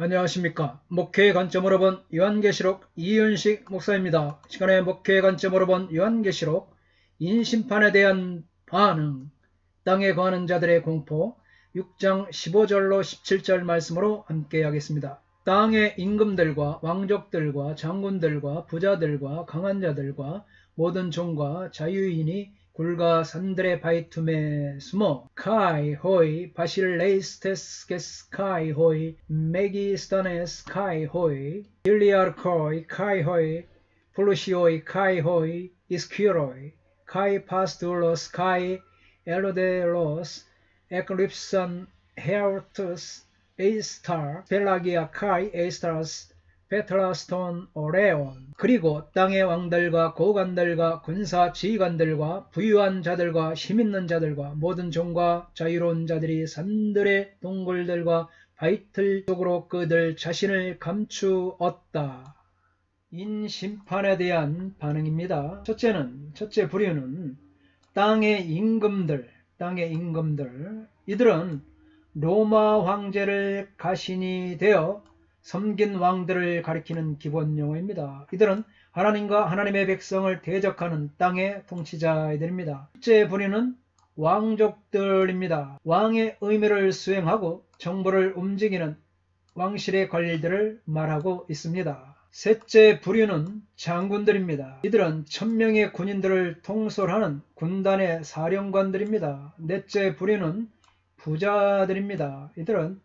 안녕하십니까. 목회의 관점으로 본 요한계시록 이윤식 목사입니다. 시간에 목회의 관점으로 본 요한계시록 인심판에 대한 반응, 땅에 거하는 자들의 공포 6장 15절로 17절 말씀으로 함께 하겠습니다. 땅의 임금들과 왕족들과 장군들과 부자들과 강한 자들과 모든 종과 자유인이 굴과 산들의 바위틈에 숨어 카이 호이 바실레이스테스게스 카이 호이 메기스타네스 카이 호이 딜리아르코이 카이 호이 플루시오이 카이 호이 이스퀴로이 카이 파스둘로스 카이 엘로데로스 에클립산 헤어투스 에이스타 벨라기아 카이 에이스타스 페트라스톤 오레온 그리고 땅의 왕들과 고관들과 군사 지휘관들과 부유한 자들과 힘있는 자들과 모든 종과 자유로운 자들이 산들의 동굴들과 바위틀 속으로 그들 자신을 감추었다. 인심판에 대한 반응입니다. 첫째 부류는 땅의 임금들 이들은 로마 황제를 가신이 되어 섬긴 왕들을 가리키는 기본 용어입니다. 이들은 하나님과 하나님의 백성을 대적하는 땅의 통치자들입니다. 둘째 부류는 왕족들입니다. 왕의 의미를 수행하고 정부를 움직이는 왕실의 관리들을 말하고 있습니다. 셋째 부류는 장군들입니다. 이들은 1000명의 군인들을 통솔하는 군단의 사령관들입니다. 넷째 부류는 부자들입니다. 이들은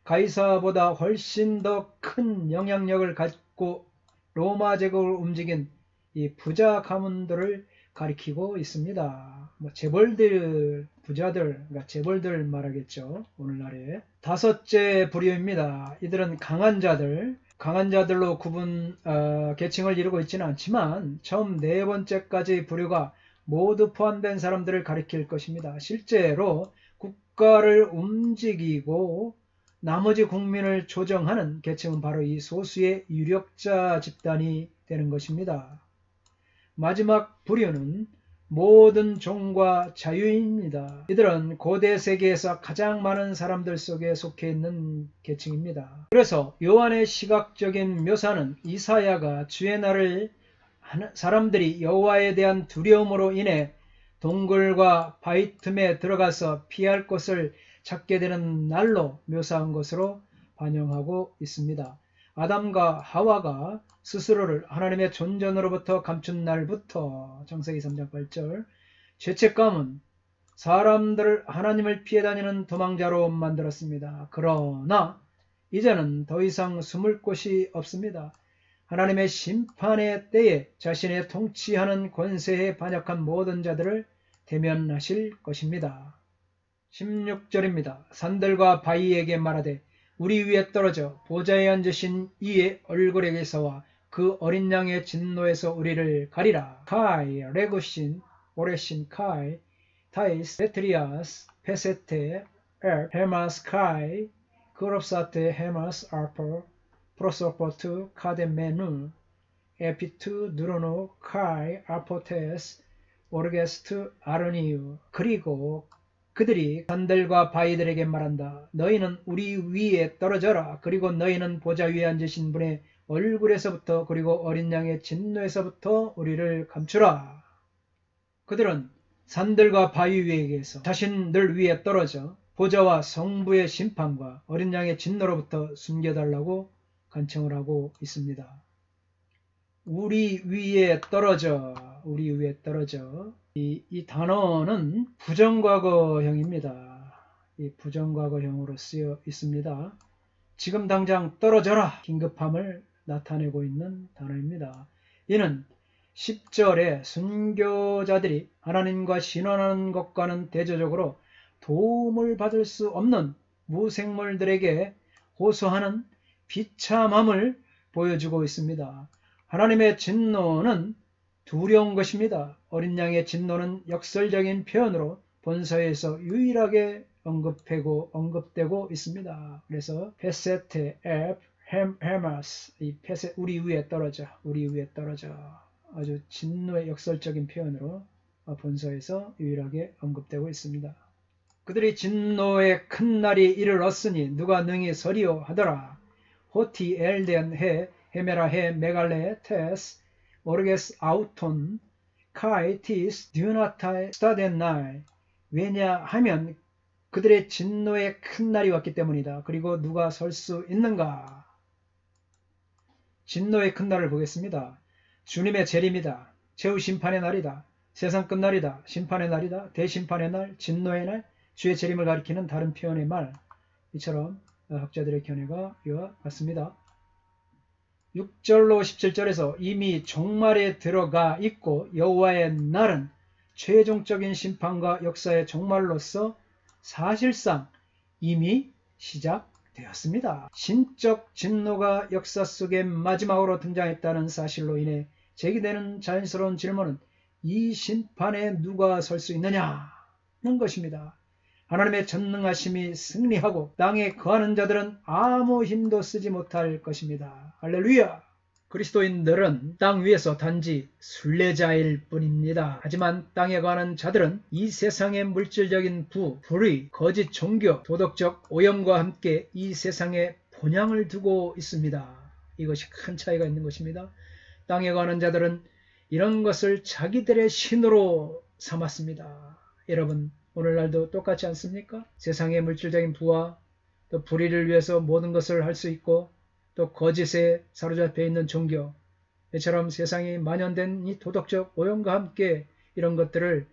가이사보다 훨씬 더 큰 영향력을 갖고 로마 제국을 움직인 이 부자 가문들을 가리키고 있습니다. 재벌들, 부자들, 그러니까 재벌들 말하겠죠. 오늘날에. 다섯째 부류입니다. 이들은 강한 자들로 계층을 이루고 있지는 않지만 처음 네 번째까지 부류가 모두 포함된 사람들을 가리킬 것입니다. 실제로 국가를 움직이고 나머지 국민을 조정하는 계층은 바로 이 소수의 유력자 집단이 되는 것입니다. 마지막 부류는 모든 종과 자유인입니다. 이들은 고대 세계에서 가장 많은 사람들 속에 속해 있는 계층입니다. 그래서 요한의 시각적인 묘사는 이사야가 주의 날을 사람들이 여호와에 대한 두려움으로 인해 동굴과 바위 틈에 들어가서 피할 곳을 찾게 되는 날로 묘사한 것으로 반영하고 있습니다. 아담과 하와가 스스로를 하나님의 존전으로부터 감춘 날부터 창세기 3장 8절 죄책감은 사람들을 하나님을 피해 다니는 도망자로 만들었습니다. 그러나 이제는 더 이상 숨을 곳이 없습니다. 하나님의 심판의 때에 자신의 통치하는 권세에 반역한 모든 자들을 대면하실 것입니다. 16절입니다. 산들과 바위에게 말하되 우리 위에 떨어져 보좌에 앉으신 이의 얼굴에게서와 그 어린 양의 진노에서 우리를 가리라. 카이, 레구신, 오레신 카이, 타이스, 베트리아스, 페세테, 엘, 헤마스 카이, 그롭사테, 헤마스 아퍼, 프로소포트, 카데메누, 에피투, 누르노, 카이, 아포테스, 오르게스트, 아르니우. 그리고 그들이 산들과 바위들에게 말한다. 너희는 우리 위에 떨어져라. 그리고 너희는 보좌 위에 앉으신 분의 얼굴에서부터 그리고 어린 양의 진노에서부터 우리를 감추라. 그들은 산들과 바위 위에서 자신들 위에 떨어져 보좌와 성부의 심판과 어린 양의 진노로부터 숨겨달라고 간청을 하고 있습니다. 우리 위에 떨어져. 이 단어는 부정과거형입니다. 이 부정과거형으로 쓰여 있습니다. 지금 당장 떨어져라! 긴급함을 나타내고 있는 단어입니다. 이는 10절에 순교자들이 하나님과 신원하는 것과는 대조적으로 도움을 받을 수 없는 무생물들에게 호소하는 비참함을 보여주고 있습니다. 하나님의 진노는 두려운 것입니다. 어린 양의 진노는 역설적인 표현으로 본서에서 유일하게 언급되고 있습니다. 그래서 페세테, 앱, 헤마스, 이 페세, 우리 위에 떨어져. 아주 진노의 역설적인 표현으로 본서에서 유일하게 언급되고 있습니다. 그들이 진노의 큰 날이 이르렀으니 누가 능히 서리요 하더라. 호티 엘덴 해, 헤메라 해, 메갈레 테스, 오르게스 아우톤, 카이 티스, 듀나타에 스타덴나이. 왜냐하면 그들의 진노의 큰 날이 왔기 때문이다. 그리고 누가 설 수 있는가? 진노의 큰 날을 보겠습니다. 주님의 재림이다. 최후 심판의 날이다. 세상 끝날이다. 심판의 날이다. 대심판의 날, 진노의 날, 주의 재림을 가리키는 다른 표현의 말. 이처럼 학자들의 견해가 이와 같습니다. 6절로 17절에서 이미 종말에 들어가 있고 여호와의 날은 최종적인 심판과 역사의 종말로서 사실상 이미 시작되었습니다. 신적 진노가 역사 속에 마지막으로 등장했다는 사실로 인해 제기되는 자연스러운 질문은 이 심판에 누가 설 수 있느냐는 것입니다. 하나님의 전능하심이 승리하고 땅에 거하는 자들은 아무 힘도 쓰지 못할 것입니다. 할렐루야! 그리스도인들은 땅 위에서 단지 순례자일 뿐입니다. 하지만 땅에 거하는 자들은 이 세상의 물질적인 불의, 거짓 종교, 도덕적 오염과 함께 이 세상에 본향을 두고 있습니다. 이것이 큰 차이가 있는 것입니다. 땅에 거하는 자들은 이런 것을 자기들의 신으로 삼았습니다. 여러분, 오늘날도 똑같지 않습니까? 세상의 물질적인 부와 또 불의를 위해서 모든 것을 할 수 있고 또 거짓에 사로잡혀 있는 종교, 이처럼 세상이 만연된 이 도덕적 오염과 함께 이런 것들을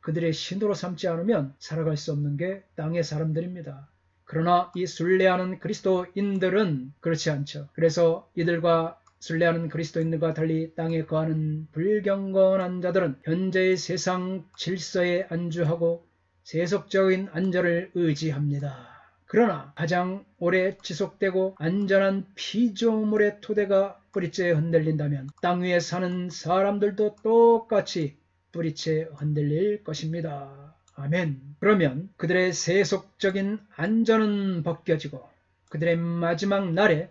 그들의 신으로 삼지 않으면 살아갈 수 없는 게 땅의 사람들입니다. 그러나 이 순례하는 그리스도인들은 그렇지 않죠. 그래서 이들과 순례하는 그리스도인들과 달리 땅에 거하는 불경건한 자들은 현재의 세상 질서에 안주하고 세속적인 안전을 의지합니다. 그러나 가장 오래 지속되고 안전한 피조물의 토대가 뿌리째 흔들린다면 땅 위에 사는 사람들도 똑같이 뿌리째 흔들릴 것입니다. 아멘. 그러면 그들의 세속적인 안전은 벗겨지고 그들의 마지막 날에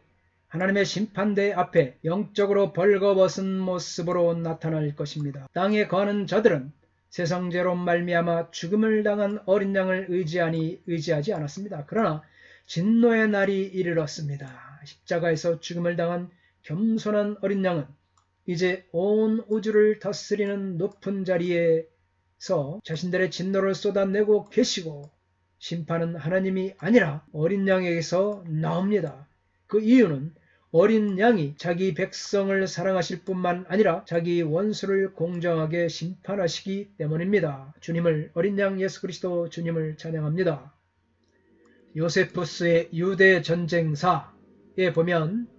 하나님의 심판대 앞에 영적으로 벌거벗은 모습으로 나타날 것입니다. 땅에 거하는 자들은 세상죄로 말미암아 죽음을 당한 어린 양을 의지하지 않았습니다. 그러나 진노의 날이 이르렀습니다. 십자가에서 죽음을 당한 겸손한 어린 양은 이제 온 우주를 다스리는 높은 자리에서 자신들의 진노를 쏟아내고 계시고 심판은 하나님이 아니라 어린 양에게서 나옵니다. 그 이유는 어린 양이 자기 백성을 사랑하실 뿐만 아니라 자기 원수를 공정하게 심판하시기 때문입니다. 주님을, 어린 양 예수 그리스도 주님을 찬양합니다. 요세푸스의 유대 전쟁사에 보면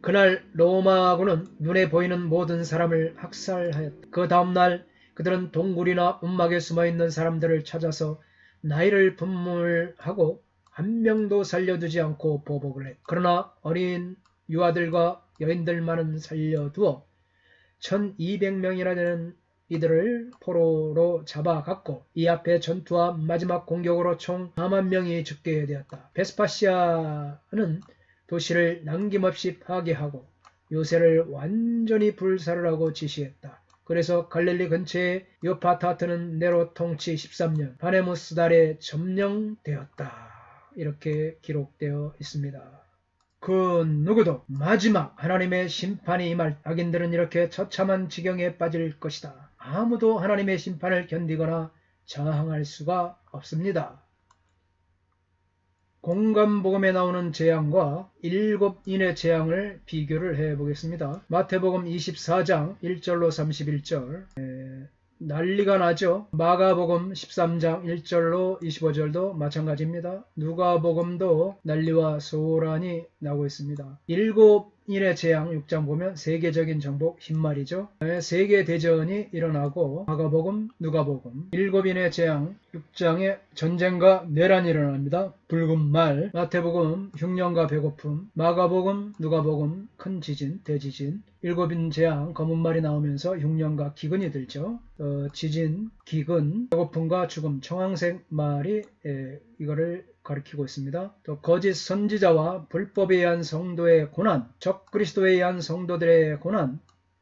그날 로마군은 눈에 보이는 모든 사람을 학살하였다. 그 다음날 그들은 동굴이나 움막에 숨어있는 사람들을 찾아서 나이를 분물하고 한 명도 살려두지 않고 보복을 했다. 그러나 어린 유아들과 여인들만은 살려두어 1200명이나 되는 이들을 포로로 잡아갔고 이 앞에 전투와 마지막 공격으로 총 4만 명이 죽게 되었다. 베스파시아는 도시를 남김없이 파괴하고 요새를 완전히 불사를 하고 지시했다. 그래서 갈릴리 근처의 요파타트는 네로 통치 13년 바네무스 달에 점령되었다. 이렇게 기록되어 있습니다. 그 누구도 마지막 하나님의 심판이 임할 악인들은 이렇게 처참한 지경에 빠질 것이다. 아무도 하나님의 심판을 견디거나 저항할 수가 없습니다. 공감복음에 나오는 재앙과 일곱인의 재앙을 비교를 해보겠습니다. 마태복음 24장 1절로 31절 난리가 나죠. 마가복음 13장 1절로 25절도 마찬가지입니다. 누가복음도 난리와 소란이 나고 있습니다. 일곱인의 재앙 6장 보면 세계적인 정복 흰말이죠. 세계대전이 일어나고 마가복음, 누가복음 일곱인의 재앙 6장에 전쟁과 내란이 일어납니다. 붉은 말, 마태복음 흉년과 배고픔, 마가복음, 누가복음 큰 지진, 대지진, 일곱인 재앙 검은 말이 나오면서 흉년과 기근이 들죠. 지진, 기근, 배고픔과 죽음, 청황색 말이 이거를 가리키고 있습니다. 또 거짓 선지자와 불법에 의한 성도의 고난, 적그리스도에 의한 성도들의 고난,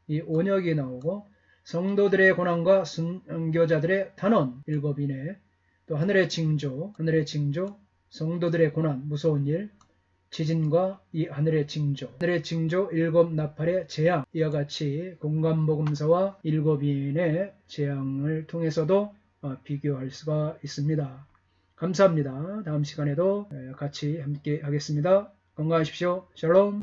이 온역이 나오고 성도들의 고난과 순교자들의 단원, 일곱인의 또 하늘의 징조, 성도들의 고난, 무서운 일, 지진과 이 하늘의 징조, 하늘의 징조 일곱 나팔의 재앙, 이와 같이 공간복음서와 일곱인의 재앙을 통해서도 비교할 수가 있습니다. 감사합니다. 다음 시간에도 같이 함께 하겠습니다. 건강하십시오. 샬롬.